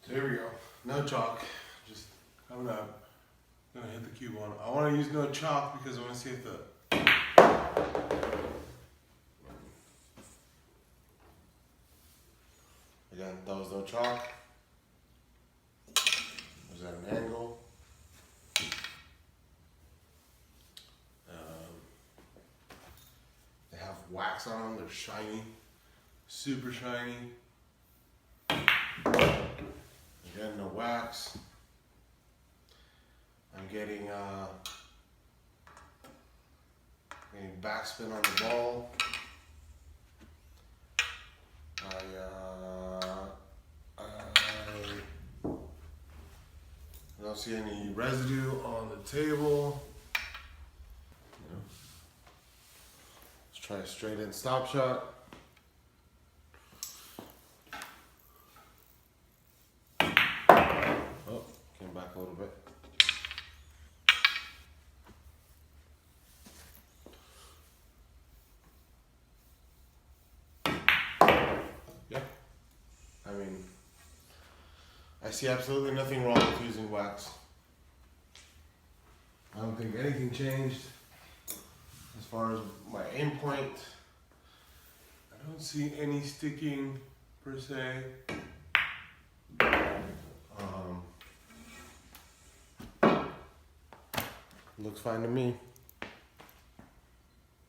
So here we go. No chalk. Just coming up. Gonna hit the cube on. I want to use no chalk because I want to see if the again, that was no chalk. Was at an angle. They have wax on them. They're shiny, super shiny. Again, no wax. I'm getting backspin on the ball. I don't see any residue on the table. Let's try a straight in stop shot. Oh, came back a little bit. Yeah, I mean, I see absolutely nothing wrong with using wax. I don't think anything changed as far as my aim point. I don't see any sticking per se. Looks fine to me.